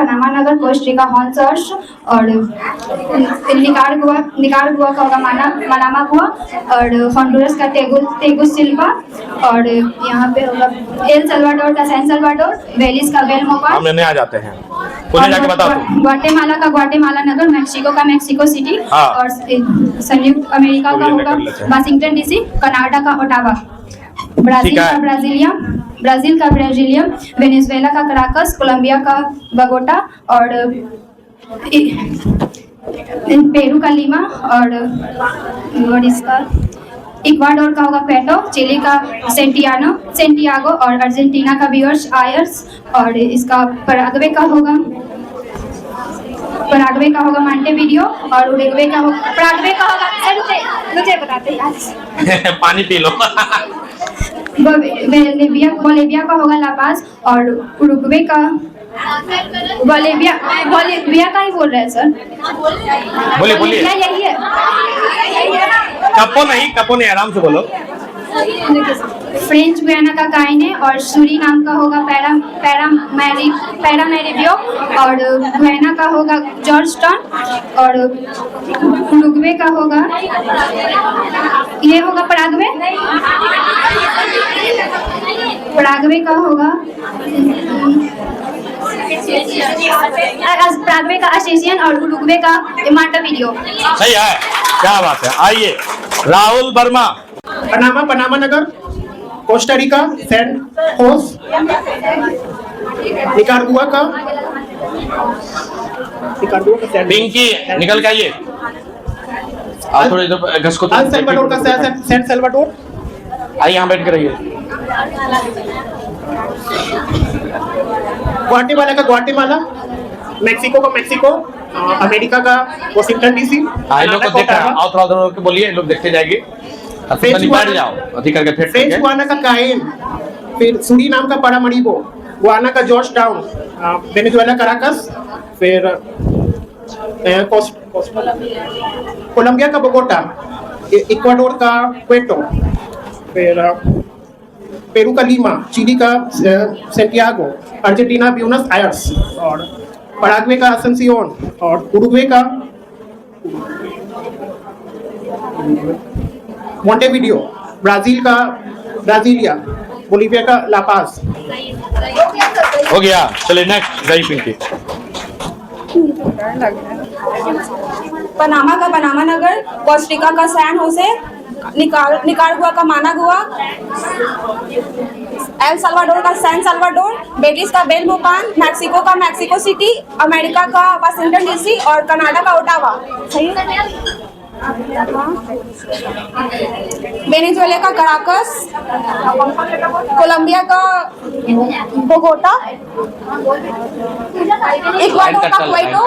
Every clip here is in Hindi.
पनामा नगर, कोस्टारिका हॉन्डुरास, और निकारागुआ का होगा मनामा गुआ, और हॉन्डुरास का तेगुसिल्वा, और यहाँ पे होगा एल सल्वाडोर का सैन सल्वाडोर, बेलिस का बेलमोपाल। हम लेने आ जाते हैं, उन्हें जाके बताओ तुम। ग्वाटेमाला का ग्वाटेमाला नगर, मेक्सिको का मेक्सिको सिटी, हाँ। और संयुक्त अमेरिका का होगा वाशिंगटन डीसी, कनाडा का ओटावा, ब्राजील का ब्राजीलियम, वेनेजुएला का कराकस, कोलंबिया का बगोटा, और पेरू का लीमा, और इसका इक्वाडोर का होगा पेटो, चिली का सेंटियागो, और अर्जेंटीना का ब्यूनस आयर्स, और इसका पराग्वे का होगा मॉन्टेविडियो, और उरुग्वे का होगा मुझे बताते यार पानी पी लो। बोलेविया का होगा लापास, और उरुग्वे का बोलेविया का ही बोल रहे हैं सर। बोलिए यही है। कपो नहीं, आराम से बोलो। फ्रेंच गुयाना का काइने, और सूरीनाम का होगा पैरामेरिबियो, और गुयाना का होगा जॉर्जटाउन, और उरुग्वे का होगा पराग्वे का होगा पराग्वे का असेसियन, और उरुग्वे का मॉन्टेविडियो। सही है, क्या बात है। आइए राहुल वर्मा। पनामा नगर, कोस्टारिका सैन होस, निकारागुआ का पिंकी निकल के आइए। थोड़े इधर घसको। एल सल्वाडोर का सैन सल्वाडोर। आइए यहाँ बैठ के रहिए। ग्वाटेमाला का ग्वाटेमाला, मेक्सिको का मेक्सिको, अमेरिका का वाशिंगटन डीसी। लोग को देख रहे हैं, आओ थोड़ा थोड़ा बोलिए, लोग देखते जाएंगे। फ्रेंच गुयाना का काइन, फिर सूरीनाम का पारामरीबो, गुयाना का जॉर्जटाउन, वेनेजुएला कराकस, फिर कोलंबिया का बोगोटा, इक्वाडोर का क्वेटो, फिर पेरू का लीमा, चिली का सेंटियागो, अर्जेंटीना ब्यूनस आयर्स, और पराग्वे का असेंसियोन, और उरुग्वे का मॉन्टेविडियो, ब्राजील का ब्राजीलिया, बोलिविया का लापास। हो गया, चलिए नेक्स्ट गई पिंकी। पनामा का पनामा नगर, कोस्टारिका का सैन होसे, निकारागुआ का मानागुआ, एल सल्वाडोर का सैन सल्वाडोर, बेलिस का बेलमोपाल, मेक्सिको का मेक्सिको सिटी, अमेरिका का वाशिंगटन डीसी, और कनाडा का ओटावा। सही है। वेनेजुएला का कराकस, कोलंबिया का बोगोटा, इक्वाडोर का क्वेटो,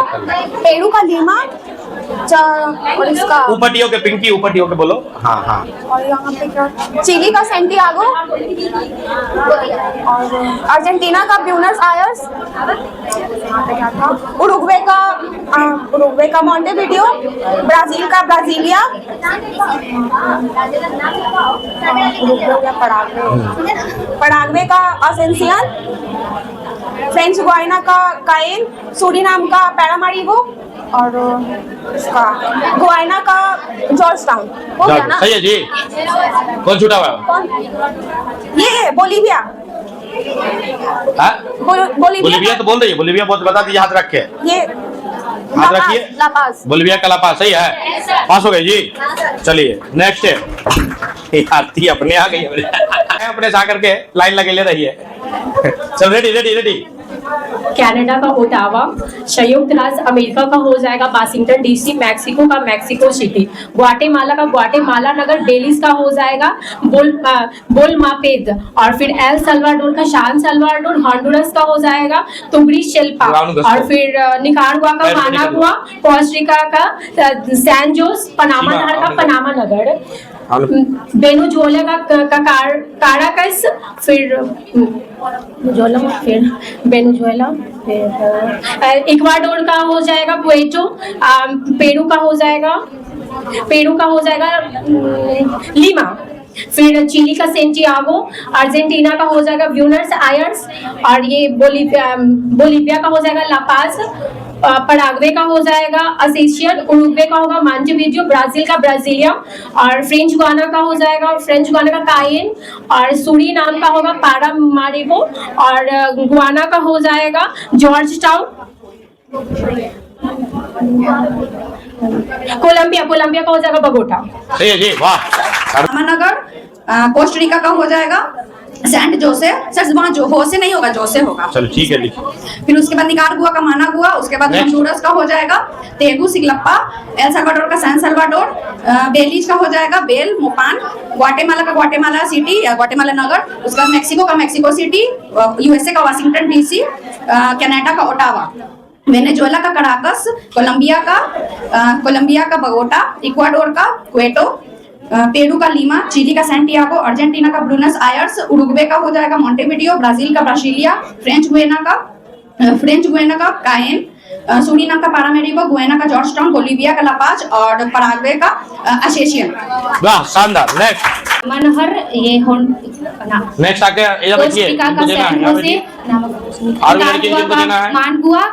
पेरू का लीमा, और इसका ऊपटियों के पिंकी, ऊपटियों के बोलो। हाँ हाँ। और यहाँ पे क्या, चिली का सेंटियागो, और अर्जेंटीना का ब्यूनस आयर्स, उरुग्वे का मॉन्टेविडियो, ब्राजील का ब्राजीलिया, पराग्वे का असेंसियन, फ्रेंच गुयाना का काइन, सूरीनाम का पैरामरीबो, और इसका गुयाना का जॉर्जटाउन। हो गया ना? सही है जी। कौन छूटा हुआ? ये बोलिविया। बोलिविया तो बोल रही है, बोलिविया बहुत बता दीजिए, हाथ रख के। ये हाथ रखिए। लापास। बोलिविया का लापास। सही है, पास हो गए जी। चलिए नेक्स्ट है। आती अपने आ गई अपने से आकर के लाइन लगे ले रही है। चल रेडी। कनाडा का ओटावा, संयुक्त राज्य अमेरिका का हो जाएगा वाशिंगटन डीसी, मेक्सिको का मेक्सिको सिटी, ग्वाटेमाला का ग्वाटेमाला नगर, बेलिस का हो जाएगा बोलमापेद, और फिर एल सल्वाडोर का शान सल्वाडोर, हॉन्डुरास का हो जाएगा तुग्रिशेल्पा, और फिर निकारागुआ का मानागुआ, कोस्टारिका का सैन जोस, पनामा नगर का पनामा नगर, वेनेजुएला का काराकस, फिर वेनेजुएला, फिर इक्वाडोर का हो जाएगा क्वेटो, पेरू का हो जाएगा लीमा, फिर चिली का सेंटियागो, अर्जेंटीना का हो जाएगा ब्यूनस आयर्स, और ये बोलीविया का हो जाएगा लापाज, पराग्वे का हो जाएगा असेशियन, उरुग्वे का होगा मांटेवीडियो, ब्राजील का ब्राजीलिया, और फ्रेंच गुआना का हो जाएगा कायेन, और सूरीनाम का होगा पारामारिबो, और गुआना का हो जाएगा जॉर्ज टाउन। कोलंबिया का हो जाएगा बगोटा। सही है जी, वाह। रामानगर, कोस्टरिका का हो जाएगा सेंट जोसे, सर वहाँ जो होसे नहीं होगा, जोसे होगा। चलो ठीक है, लिखो। फिर उसके बाद निकारागुआ का मानागुआ, उसके बाद Next. हंडुरस का हो जाएगा तेगुसिगलप्पा, एल साल्वाडोर का सैन साल्वाडोर, बेलीज का हो जाएगा बेल मोपान, ग्वाटेमाला का ग्वाटेमाला सिटी या ग्वाटेमाला नगर, उसके बाद मेक्सिको का मेक्सिको सिटी, यूएसए का वाशिंगटन डीसी, कनाडा का ओटावा, वेनेजुएला का कराकस, कोलंबिया का बगोटा, इक्वाडोर का क्वेटो, पेरू का लीमा, चिली का सैंटियागो, अर्जेंटीना का ब्रूनस आयर्स, उरुग्वे का हो जाएगा मॉन्टेविडियो, ब्राजील का ब्रासिलिया, फ्रेंच गुयाना का कायेन, सूरीनाम का पारामेरिबो, गुयाना का जॉर्जटाउन, बोलीविया का लापाज और पराग्वे का असेशियन। वाह, शानदार। नेक्स्ट मनहर ये नेक्स्ट आके इधर बैठिए, कोस्टिका का इनको देना है, सैन यहाँ होसे, बैठिए। और भी लड़की जिनको देना है। मानगुआ,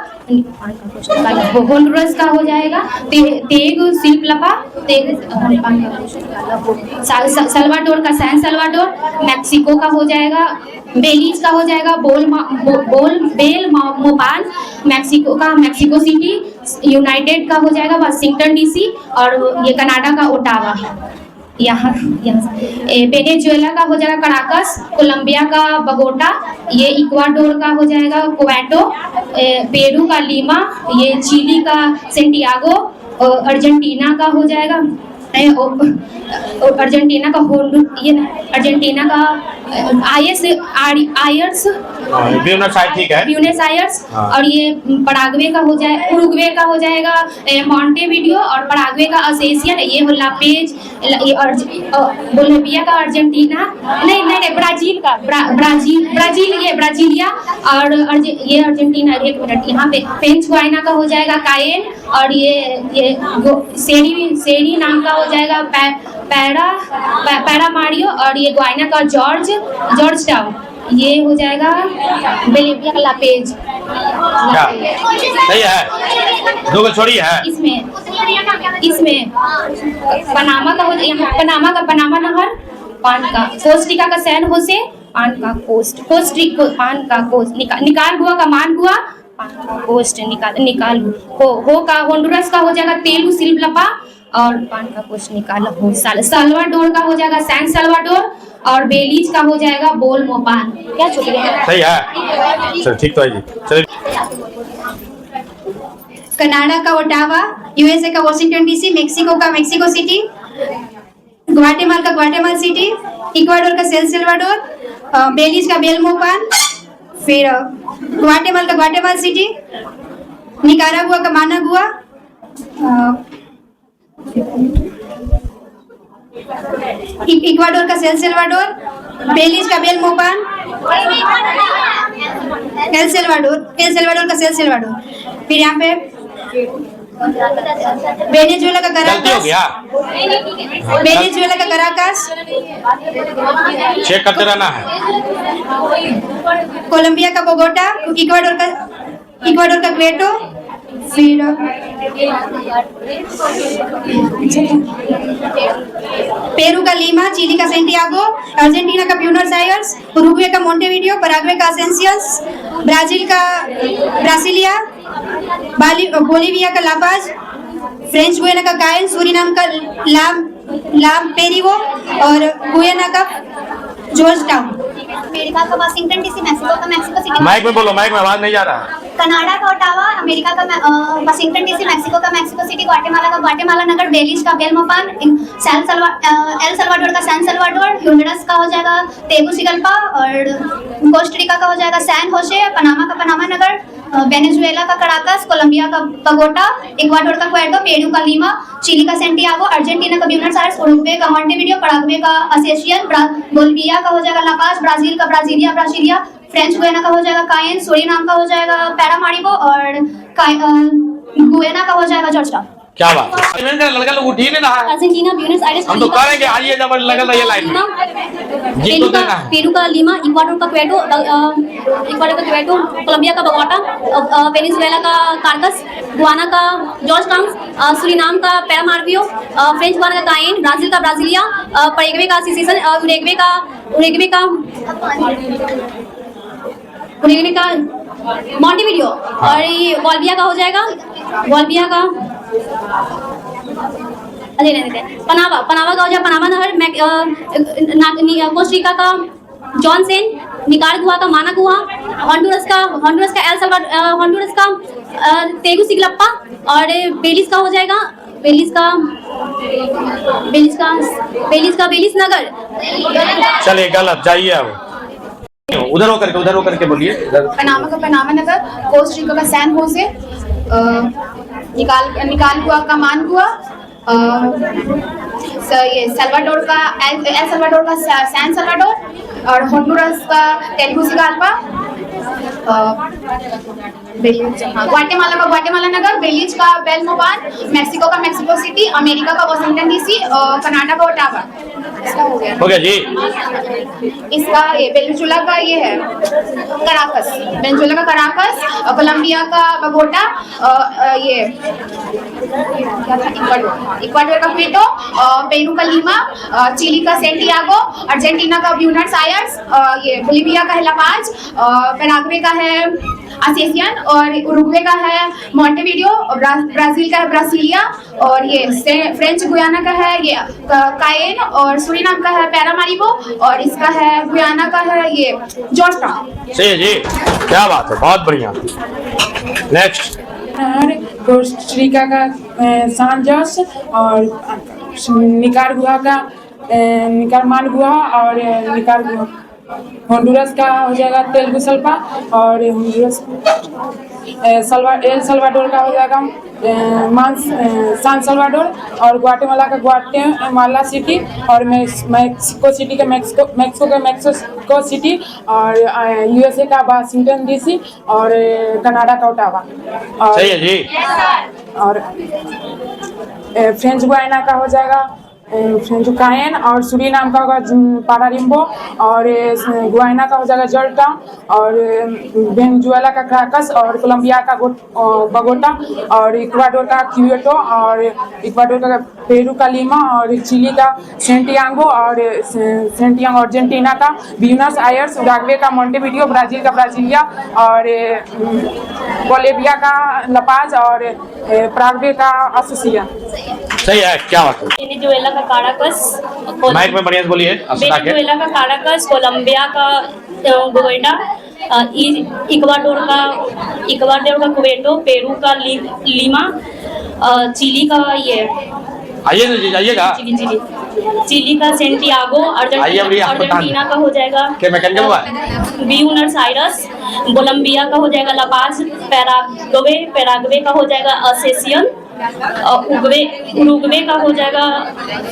होंडुरस का हो जाएगा तेगुसिगलप्पा, सल्वाडोर का सैन सल्वाडोर, मेक्सिको का हो जाएगा बेलीज का हो जाएगा बेल मोपान, मेक्सिको का मेक्सिको सिटी, यूनाइटेड का हो जाएगा वाशिंगटन डीसी, और ये कनाडा का ओटावा। यहाँ वेनेजुएला का हो जाएगा कराकस, कोलंबिया का बगोटा, ये इक्वाडोर का हो जाएगा क्वेटो, पेरू का लीमा, ये चिली का सेंटियागो, अर्जेंटीना का हो जाएगा अर्जेंटीना का आयर्स, ब्यूनस आयर्स, ठीक है। ब्यूनस आयर्स, हाँ। और ये पराग्वे का हो जाए, उरुग्वे का हो जाएगा मॉन्टेविडियो, और पराग्वे का असेशियन, ये हो लापेज, बोलीविया का अर्जेंटीना, नहीं ब्राजील का ब्राजील ये ब्राजीलिया, और ये अर्जेंटीना। एक मिनट, यहाँ पे फ्रेंच गुयाना का हो जाएगा कायेन, और ये सेरी नाम का हो जाएगा पैरामारियो, और ये गुयाना का जॉर्ज टाउन, ये हो जाएगा बोलीविया का लापेज। क्या सही है? दो को छोड़ी है। इसमें पनामा का हो जाएगा, पनामा नहर, पान का कोस्टिका का सैन होसे, पान का पान का कोस्ट, निकारागुआ का मानगुआ, पान का कोस्ट, का होंडुरस का हो जाएगा तेगुसिगलप्पा, और पान का कोस्ट निकाला हो, साल्वाडोर का हो जाएगा सैन साल्वाडोर, और बेलीज का हो जाएगा बोल मोपान। क्या छूट गया? सही है, चलो ठीक तो है जी। चलिए, कनाडा का ओटावा, यूएसए का वाशिंगटन डीसी, मेक्सिको का मेक्सिको सिटी, ग्वाटेमाला का ग्वाटेमाला सिटी, इक्वाडोर का सेल साल्वाडोर, बेलीज का बेल मोपान, फिर ग्वाटेमाला का ग्वाटेमाला सिटी, निकारागुआ का मानागुआ, इक्वाडोर का सेल साल्वाडोर, बेलीज का बेल मोपान, एल साल्वाडोर का सेल साल्वाडोर, फिर यहाँ पे वेनेजुएला का गलती हो गया, कराकास, चेक करते रहना है। कोलंबिया का बोगोटा, इक्वाडोर का क्वेटो, फिर पेरू का लीमा, चिली का सेंटियागो, अर्जेंटीना का ब्यूनस आयर्स, उरुग्वे का मॉन्टेविडियो, पराग्वे का असेंसियस, ब्राजील का ब्रासिलिया, बोलीविया का लापाज, फ्रेंच गुयाना का कायन, सूरीनाम का पेरिवो, और गुयाना का जॉर्जटाउन, अमेरिका का वाशिंगटन डीसी, मेक्सिको का मेक्सिको सिटी, माइक में बोलो, माइक में आवाज नहीं जा रहा है। कनाडा का ओटावा, अमेरिका का वाशिंगटन डीसी, मेक्सिको का मेक्सिको सिटी, ग्वाटेमाला का ग्वाटेमाला नगर, बेलीज का बेलमोपान, एल साल्वाडोर का सैन साल्वाडोर, होंडुरस का हो जाएगा तेगुसिगलप्पा, और कोस्टरिका का हो जाएगा सैन होसे, पनामा का पनामा नगर, वेनेजुएला का कराकस, कोलंबिया का बगोटा, इक्वाडोर का क्वेटो, पेरू का लीमा, चिली का सेंटियागो, अर्जेंटीना का ब्यूनस आयर्स, उरुग्वे का मॉन्टेविडियो, पराग्वे का असेशियन, बोलीविया का हो जाएगा लापाज, ब्राजील का ब्रासिलिया, फ्रेंच गुयाना का हो जाएगा कायेन, सूरीनाम का हो जाएगा पैरामारिबो, और गुयाना का हो जाएगा जॉर्जटाउन। क्या बात है, लड़का लोग उठी नहीं रहा है। अर्जेंटीना ब्यूनस आयर्स हम तो कह रहे हैं कि आइए जब लगल रहिए लाइन में, जिनको देना है। पेरू का लीमा, इक्वाडोर का क्वेटो, कोलंबिया का बोगोटा, वेनेजुएला का कारकस, गुआना का जॉर्ज टाउन, सुरीनाम का पैरामार्बियो, फ्रेंच गुआना का कायन, ब्राजील का ब्राजीलिया, पैराग्वे का सिसेसन, उरुग्वे का मॉन्टेविडियो, और ये बोलिविया का हो जाएगा, बोलिविया का पनामा का हो जाएगा, पनामा नहर, कोस्टारिका का जॉनसेन, निकारागुआ का मानागुआ, होंडुरस का तेगुसिगलप्पा, और बेलिस का हो जाएगा, बेलिस नगर। चलिए गलत, जाइए अब उधर होकर के बोलिए। पनामा का पनामा नगर, कोस्टारिका का सैन होसे, निकारागुआ का मानगुआ, ये सल्वाडोर का एल सल्वाडोर का सैन सल्वाडोर, और होंडुरस का तेगुसिगल्पा, ग्वाटेमाला का ग्वाटेमाला नगर, बेलीज का बेलमोपान, मेक्सिको का मेक्सिको सिटी, अमेरिका का वाशिंगटन डीसी, कनाडा का ओटावा। इसका हो गया जी। इसका ये वेनेजुएला का ये है कराकस, वेनेजुएला का कराकस, कोलंबिया का बगोटा, ये इक्वाडोर का क्विटो, पेरू का लीमा, चिली का सेंटियागो, अर्जेंटीना का ब्यूनस आयर्स, ये बोलिविया का है लापाज, पैराग्वे का है असेसियन, और उरुग्वे का है मॉन्टेविडियो, ब्राजील का है ब्रासिलिया, और ये फ्रेंच गुयाना का है ये कायन, और सुरीनाम का है पैरामारिबो, और इसका है गुयाना का है ये जॉर्ज टाउन। सही है जी, क्या बात है, बहुत बढ़िया। नेक्स्ट, कोस्टारिका का सान जोस, और निकारागुआ का निकारामानगुआ, और निकारागुआ होंडुरस का हो जाएगा तेगुसिगल्पा, और होंडुरस एल सल्वाडोर का हो जाएगा सान सल्वाडोर, और ग्वाटेमाला का ग्वाटेमाला सिटी, और मेक्सिको सिटी का मेक्सिको सिटी, और यूएसए का वाशिंगटन डीसी, और कनाडा का ओटावा। सही है जी। और फ्रेंच गुयाना का हो जाएगा फ्रेंच कायन, और सुरीनाम का होगा पारारिम्बो, और गुयाना का हो जाएगा जॉर्ज टाउन, और वेनेजुएला का क्राकस, और कोलंबिया का बगोटा, और इक्वाडोर का क्यूटो, और इक्वाडोर का पेरू का लीमा, और चिली का सेंटियागो, और अर्जेंटीना का ब्यूनस आयर्स, उरुग्वे का मॉन्टेविडियो, ब्राजील का ब्रासिलिया, और बोलिविया का लापाज, और पैराग्वे का असेसियन। सही है, क्या बात है। वेनेजुएला का काराकस, माइक में बढ़िया से बोलिए। वेनेजुएला का काराकस, कोलंबिया का बोगोटा, इक्वाडोर का क्वेटो, पेरू का लीमा, चिली का ये आइए जी, जाइएगा। चिली का सेंटियागो, अर्जेंटीना का हो जाएगा ब्यूनस आयर्स, बोलिविया का हो जाएगा लापाज, पैराग्वे का हो जाएगा असेसियन, उरुग्वे का हो जाएगा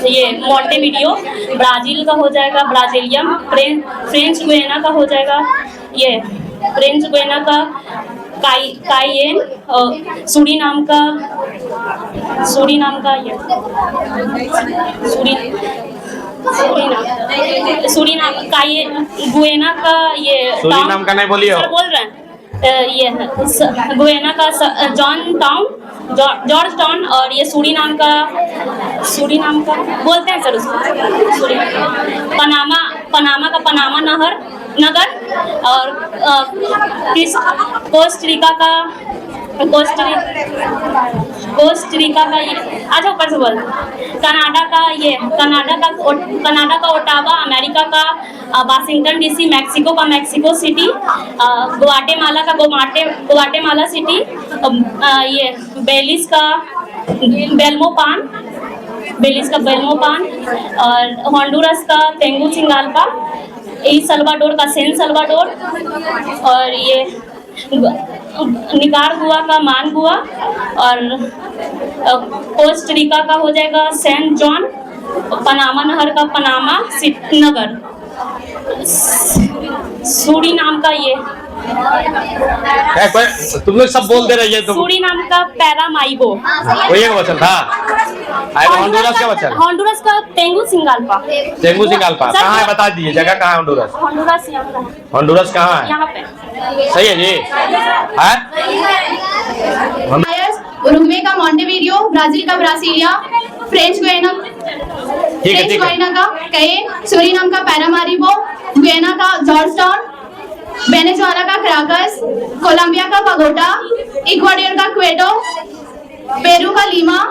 ये मॉन्टेविडियो, ब्राजील का हो जाएगा ब्राजीलियम, फ्रेंच गुयाना का हो जाएगा ये फ्रेंच गुयाना का कायन, सुरीनाम का ये सुरीनाम कायन, गुयाना का ये सुरीनाम का नहीं बोलिए, बोल रहे हैं ये गुयाना का जॉर्ज टाउन, और ये सुरीनाम का बोलते हैं सर उसको पनामा का पनामा नगर, और कोस्टारिका का ये अच्छा ऊपर से बोल, कनाडा का ओटावा, अमेरिका का वाशिंगटन डीसी, मेक्सिको का मेक्सिको सिटी, ग्वाटेमाला का ग्वाटेमाला सिटी, ये बेलीज का बेलमोपान, और होंडुरस का तेगुसिगल्पा, एल सल्वाडोर का सैन सल्वाडोर, और ये निकारागुआ का मानगुआ, और कोस्टारिका का हो जाएगा सैन जॉन, पनामा नहर का पनामा नगर, सुरीनाम का ये तुम लोग सब बोल दे रही है तुम। सूरीनाम का पैरामाइबो, वही का वचन था। होंडुरस का वचन, होंडुरस का तेंगुसिगाल्पा। तेंगुसिगाल्पा कहाँ है बता दीजिए, जगह कहाँ है होंडुरस? होंडुरस यहाँ पे, होंडुरस कहाँ है? यहाँ पे। सही है जी। है उरुग्वे का मॉन्टेवीडियो, ब्राजील का ब्रासीलिया, फ्रेंच गुयाना, ठीक है। का कये, सूरीनाम का पैरामारिबो, गुयाना का जॉर्जटाउन, वेनेजुएला का क्राकस, कोलंबिया का बगोटा, इक्वाडोर का क्वेटो, पेरू का लीमा,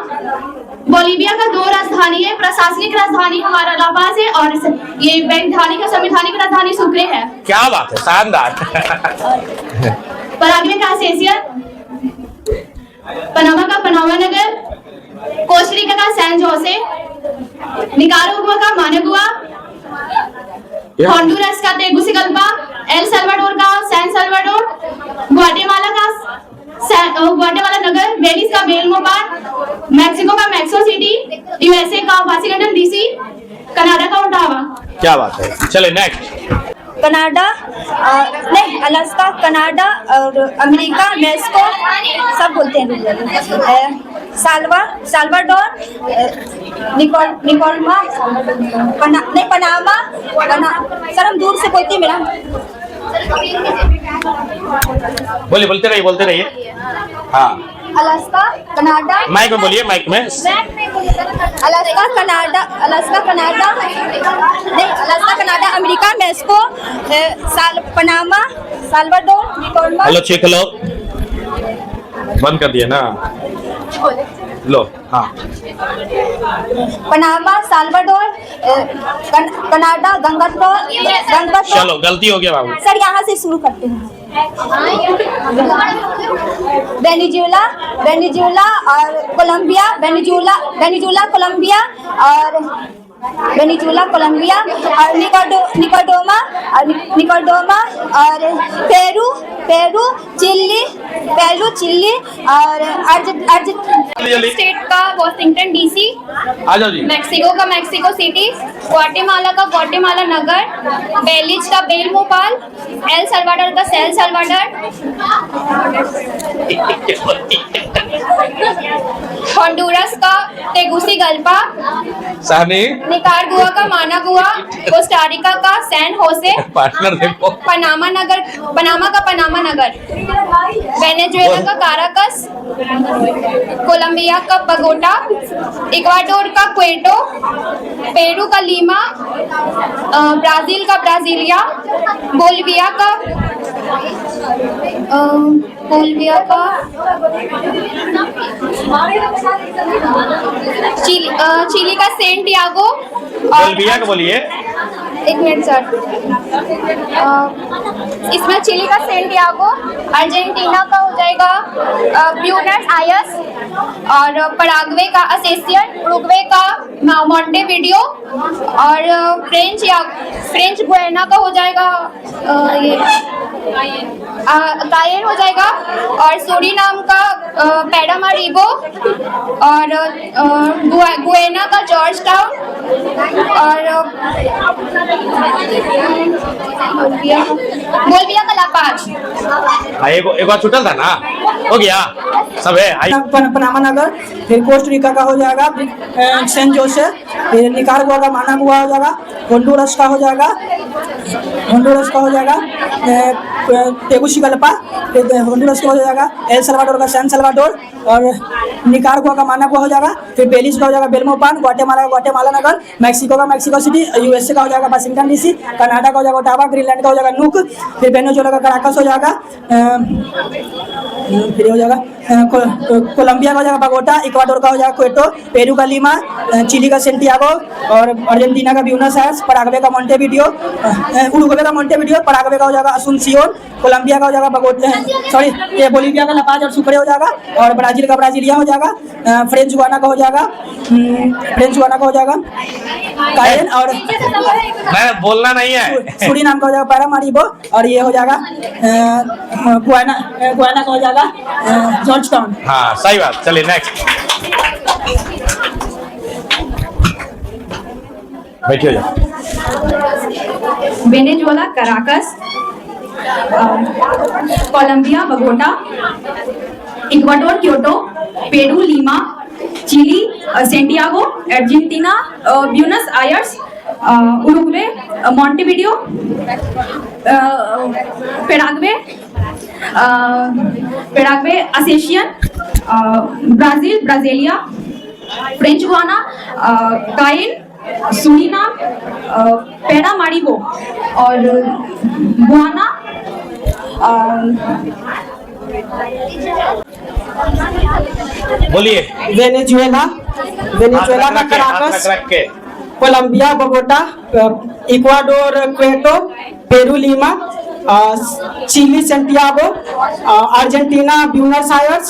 बोलीविया का 2 राजधानी है। प्रशासनिक राजधानी हमारा ला पाज है और ये वैधानिक संवैधानिक राजधानी सुक्रे है। क्या बात है, शानदार। पराग्वे का असेसियन, पनामा का पनामा नगर, कोस्टरिका का सैन जोसे, निकारागुआ का मानागुआ, होंडुरस का तेगुसिगल्पा, एल साल्वाडोर का सैन साल्वाडोर, ग्वाटेमाला नगर, बेलिस का बेलमोपाल, मैक्सिको का मैक्सिको सिटी, यूएसए का वाशिंगटन डीसी, कनाडा का ओटावा। क्या बात है, चले नेक्स्ट। कनाडा नहीं, अलास्का, कनाडा और अमेरिका, मेक्सिको सब बोलते हैं। साल्वाडोर, निकोलमा, पनामा, सर हम दूर से बोलते हैं मैडम। बोलते रहिए। हाँ, अलास्का, कनाडा, माइक में बोलिए, माइक में। Alaska, Canada, America, Mexico, Panama, Salvador, निकोलमा। हेलो, चेक लो, बंद कर दिया ना, लो। हाँ, पनामा, साल्वाडोर, कनाडा, गंगाटोर। चलो, गलती हो गया बाबू। सर यहाँ से शुरू करते हैं। वेनेजुएला और कोलंबिया, वेनेजुएला, कोलंबिया और निकोडोमा और पेरू, चिली और स्टेट का वाशिंगटन डीसी, आ जाओ जी। मैक्सिको का मैक्सिको सिटी, ग्वाटेमाला का ग्वाटेमाला नगर, बेलिज का बेलमोपाल, एल साल्वाडोर का सेल साल्वाडोर, होंडुरस का तेगुसिगल्पा, सानी निकारागुआ का मानागुआ, कोस्टारिका का सैन होसे, पार्टनर देखो, पनामा का पनामा नगर, वेनेजुएला का काराकस, कोलंबिया का बगोटा, इक्वाडोर का क्वेटो, पेरू का लीमा, ब्राजील का ब्राजीलिया, बोलिविया का चिली का सेंटियागो, बोलिविया का बोलिए। एक मिनट सर, इसमें चिली का सेंटियागो, अर्जेंटीना का हो जाएगा ब्यूनस आयर्स और पराग्वे का असेसियन, उरुग्वे का मॉन्टेवीडियो और फ्रेंच गुयाना का हो जाएगा ये कायन हो जाएगा और सूरीनाम का पैरामारिबो और गुयाना का जॉर्ज टाउन और बोलिविया का लापाज। एक बार छुटल था ना, हो गया सब है। पनामा नगर, फिर कोस्टरिका का हो जाएगा सेंट जोसेफ, फिर निकारागुआ का मानागुआ हो जाएगा, होंडुरस का हो जाएगा तेगुसिगल्पा, फिर होंडुरस का हो जाएगा एल साल्वाडोर का सैन साल्वाडोर और निकारागुआ का मानागुआ हो जाएगा, फिर बेलिस का हो जाएगा बेलमोपाल, ग्वाटेमाला का ग्वाटेमाला नगर, मैक्सिको का मैक्सिको सिटी, यूएसए का हो जाएगा वाशिंगटन डीसी, कनाडा का हो जाएगा ओटावा, ग्रीनलैंड का हो जाएगा नुक, फिर वेनेजुएला का कराकस हो जाएगा, फिर हो जाएगा कोलंबिया का हो जाएगा बगोटा, इक्वाडोर का हो जाएगा क्वेटो, पेरू का लीमा, चिली का सेंटियागो और अर्जेंटीना का ब्यूनस आयर्स, पराग्वे का मॉन्टेवीडियो, उरुग्वे का मॉन्टेवीडियो, पराग्वे का हो जाएगा असुनसियोन, कोलंबिया का हो जाएगा बगोटा, बोलिविया का लापाज और सुक्रे हो जाएगा और ब्राजील का ब्राजीलिया हो जाएगा, फ्रेंच गुयाना का हो जाएगा कायन और मैं बोलना नहीं है। सूरीनाम का हो जाएगा पैरामारिबो और ये हो जाएगा गुयाना का हो जाएगा जॉर्जटाउन। हाँ सही बात, चलिए नेक्स्ट। बैठिए। Venezuela Caracas, Colombia Bogota, Ecuador Quito, Peru Lima, Chile Santiago, Argentina Buenos Aires, Uruguay Montevideo, Paraguay Asuncion, Brazil Brasilia, French Guiana, Cayenne, Suriname, Paramaribo और गुआना, बोलिए। वेनेजुएला का कराकस, रख के Colombia Bogota, Ecuador Quito, Peru Lima, Chile Santiago, Argentina Buenos Aires,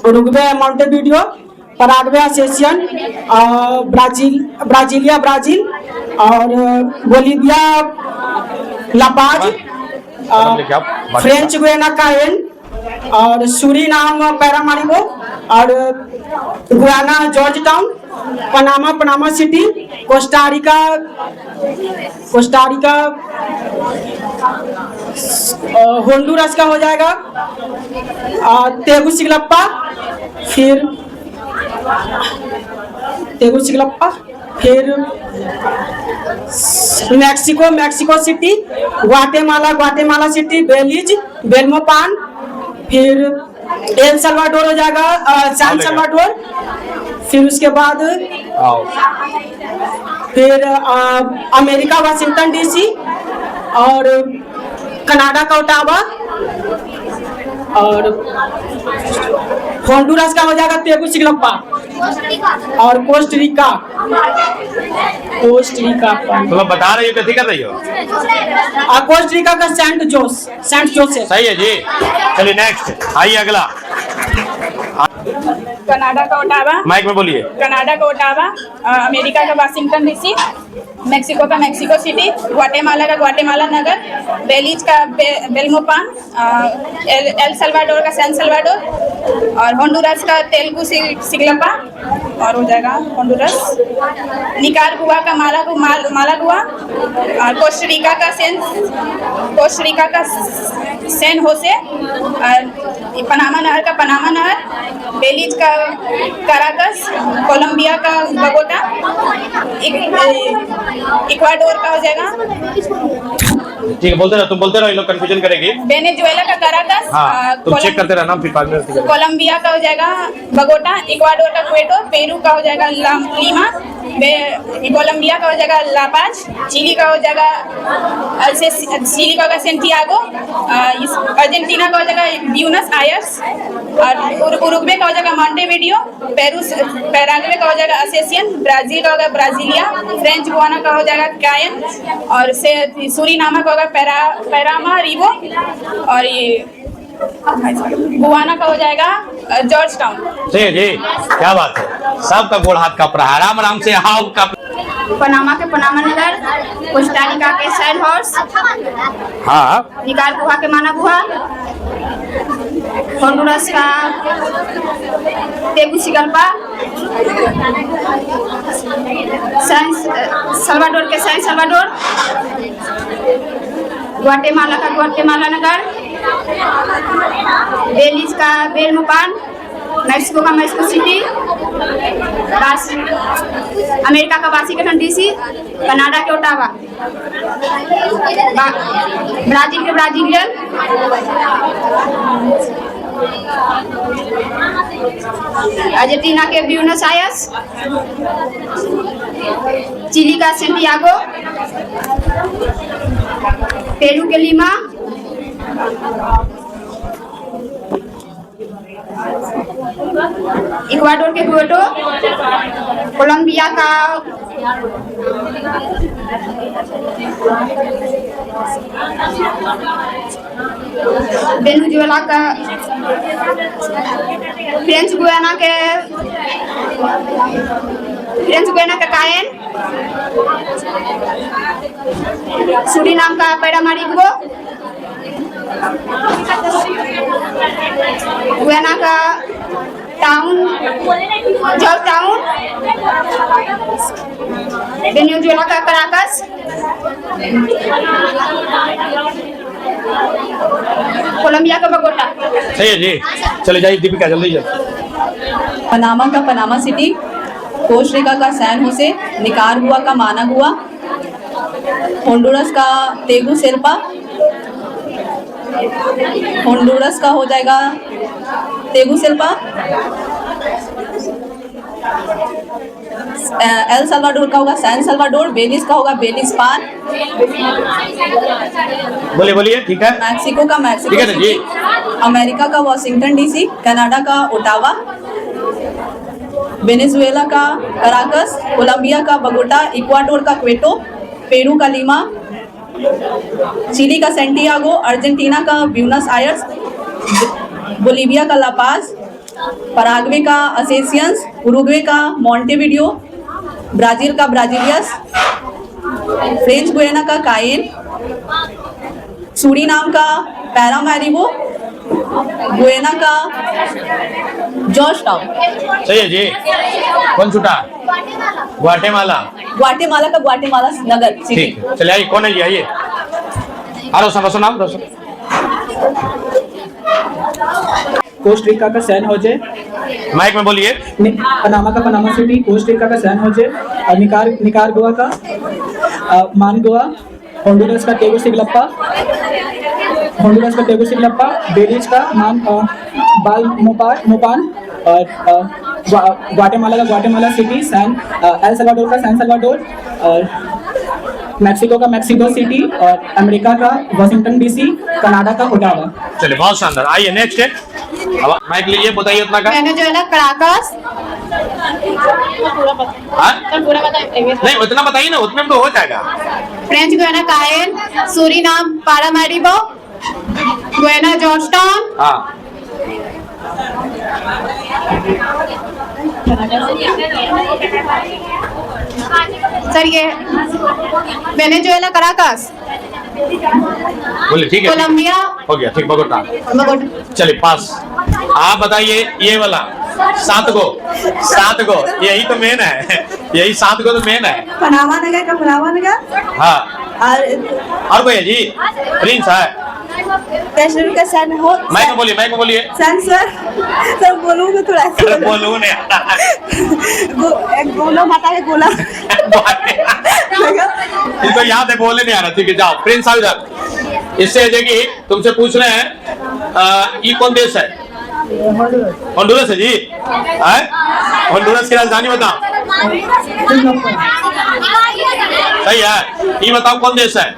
Uruguay Montevideo, Paraguay Asuncion, Brasilia Brazil और Bolivia La Paz, French Guiana Cayenne और सूरीनाम पैरामारिबो और Guyana Georgetown, Panama City, Costa Rica Honduras का हो जाएगा, तेगुसिगलप्पा, फिर Mexico city, Guatemala city, बेलीज, Belmopan, फिर एल सल्वाडोर हो जाएगा, सैन सल्वाडोर, फिर उसके बाद फिर अमेरिका वाशिंगटन डीसी और कनाडा का ओटावा और होंडुरस का हो जाएगा तेगुसिगलप्पा और कोस्टरिका तो बता रही हो कैसे कर रही हो? कोस्टरिका का सेंट जोसेफ। सही है जी। चलिए नेक्स्ट, आइए अगला। कनाडा का ओटावा, माइक में बोलिए। कनाडा का ओटावा, अमेरिका का वाशिंगटन डीसी, मेक्सिको का मेक्सिको सिटी, ग्वाटेमाला का ग्वाटेमाला नगर, बेलीज का बेल्मोपान, एल सल्वाडोर का सैन सल्वाडोर और होंडुरस का तेगुसिगलप्पा और हो जाएगा होंडुरस, निकारागुआ का मालागुआ और कोस्टरिका का सैन होसे, पनामा नहर का पनामा नहर, बेलीज का कराकस, कोलंबिया का बगोटा, इक्वाडोर का हो जाएगा, ठीक है बोलते रहो, तुम बोलते रहो, ये लोग कंफ्यूजन करेगी। वेनेजुएला का कराकस, हाँ, तुम चेक करते रहना फिर बाद में। कोलंबिया का हो जाएगा बगोटा, इक्वाडोर का क्वेटो, पेरू का हो जाएगा लीमा, कोलंबिया का हो जाएगा लापाज, चिली का हो जाएगा सेंटियागो, अर्जेंटीना का हो जाएगा ब्यूनस आयर्स और उरुग्वे का हो जाएगा मॉन्टेविडियो, पैराग्वे का हो जाएगा असेशियन, ब्राजील का होगा ब्राजीलिया, फ्रेंच गुआना का हो जाएगा कायन और सूरीनामा का होगा पैरामारिबो और ये गुआना का हो जाएगा जॉर्ज टाउन। जी जी, क्या बात है, सबका गोड़ हाथ कप रहा है। आराम से हाउ का पनामा के पनामा नगर, कोस्टारिका के सैन हॉर्स, हाँ, निकारागुआ के मानागुआ, होंडुरस का तेगुसिगलप्पा, सैन सल्वाडोर के सैन सल्वाडोर, ग्वाटेमाला का ग्वाटेमाला नगर, बेलीज का बेल्मोपान, मेक्सिको का मेक्सिको सिटी, अमेरिका का वाशिंगटन डीसी, कनाडा के ओटावा, ब्राजील के ब्राजीलियन, अर्जेंटीना के ब्यूनस आयर्स, चिली का सेंटियागो, पेरू के लीमा, इक्वाडोर के क्वेटो, कोलंबिया का वेनेजुएला का, फ्रेंच गुयाना का कायन, सूरीनाम का पैरामारिबो, गुयाना का जॉर्ज टाउन, वेनेजुएला का कराकस, कोलंबिया का बगोटा, सही है जी। चले जाइए दीपिका, जल्दी जल्दी। पनामा का पनामा सिटी, कोस्टरिका का सैन होसे, निकारागुआ का मानागुआ, होंडुरस का तेगुसेल्पा, होंडुरस का हो जाएगा तेगुसेल्पा, एल साल्वाडोर का होगा सैन साल्वाडोर, बेलिस का होगा बेलिस्पान, बोलिए बोलिए, ठीक है। मैक्सिको का मैक्सिको ठीक है ना जी। सिटी, अमेरिका का वाशिंगटन डीसी, कनाडा का ओटावा, वेनेजुएला का कराकस, कोलंबिया का बगोटा, इक्वाडोर का क्वेटो, पेरू का लीमा, चिली का सेंटियागो, अर्जेंटीना का ब्यूनस आयर्स, बोलीविया का लापाज, पराग्वे का असेसियंस, उरुग्वे का मॉन्टेविडियो, ब्राजील का ब्राजीलियस, फ्रेंच गुयाना का कायेन, सूरीनाम का पैरामैरिबो, गुयाना का जॉर्जटाउन। सही है जी। कौन छूटा? ग्वाटेमाला। ग्वाटेमाला का ग्वाटेमाला नगर सिटी। ठीक है, चलिए आइए, कौन है जी, आइए। रोशन, रोशन नाम, रोशन। कोस्टरिका का सैन होजे, माइक में बोलिए। पनामा का पनामा सिटी, कोस्टरिका का सैन होजे, निकारागुआ का मानगुआ, होंडुरस का तेगुसिगलप्पा, बेलिज का नाम मोपान, और ग्वाटेमाला का ग्वाटेमाला सिटी, एल साल्वाडोर का सैन साल्वाडोर, और मैक्सिको का मैक्सिको सिटी, और अमेरिका का वाशिंगटन डीसी, कनाडा का ओटावा। चलिए, बहुत शानदार। आइए नेक्स्ट है। अब माइक लीजिए, बताइए उतना का। वेनेजुएला कराकस, हाँ? नहीं, उतना बताइए ना, उतने में तो हो जाएगा। फ्रेंच गुयाना कायन, सूरीनाम पैरामैरिबो, गुयाना जॉर्जटाउन, हाँ, सर ये वेनेजुएला कराकस, बोलिए, ठीक है। कोलंबिया हो गया, ठीक, बगोटा। बगोटा। चलिए, पास। आप बताइए ये वाला 7 गो, यही तो मेन है, यही 7 गो तो मेन है। पनामा नगर का पनामा नगर, हाँ, और कोई है जी? प्रिंस है। पेरू का सैन हो, माइक में बोलिए, माइक में बोलिए। सैन सर बोलूँगा थोड़ा अरे बोलूँ नहीं आता। गोला माता है गोला। इसको याद है, बोले नहीं आ रहा। ठीक है, जाओ प्रिंस साहब इधर। इससे देखिए, तुमसे पूछ रहे हैं ये कौन देश है? होंडुरस है जी। होंडुरस की राजधानी बताओ। सही है। ये बताओ कौन देश है?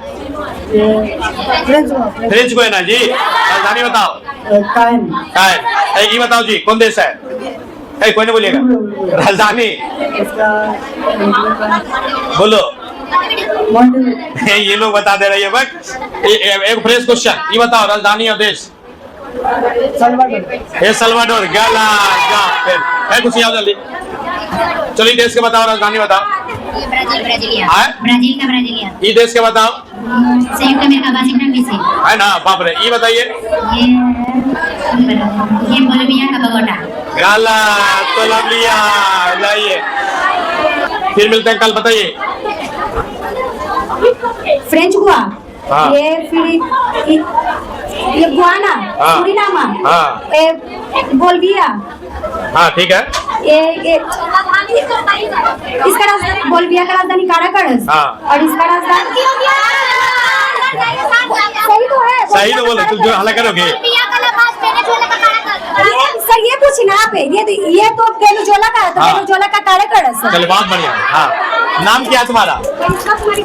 फ्रेंच गुयाना जी। राजधानी बताओ। कायन। ये बताओ जी, कौन देश है? कोई नहीं बोलिएगा। राजधानी बोलो। ये लोग बता दे रही है। बस एक फ्रेश क्वेश्चन, ये बताओ राजधानी और देश। सल्वाडोर। गला है कुछ याद जल्दी। चलिए देश के बताओ, राजधानी बताओ। ये ब्राजीलिया। ब्राजीलिया। ये देश के बताओ। संयुक्त अमेरिका वाशिंगटन डीसी। है ना, बाप रे। ये बताइए। ये बोलिविया का बगोटा। गला कोलंबिया। जाइए, फिर मिलते हैं कल। बताइए। फ्रेंच गुआ, हाँ। ये गुआना, हाँ। सूरीनामा, हाँ। बोलिविया, हाँ, ठीक है। इसका राजधानी बोलिविया का राजधानी काराकस, हाँ। और इसका राजधानी सही तो है। सही तो बोलो, तुम जो हल्ला करोगे। सर ये पूछी ना आप, ये तो वेनेजुएला का है, तो हाँ। वेनेजुएला का काराकस। चलिए, बहुत बढ़िया। हाँ, नाम क्या है तुम्हारा?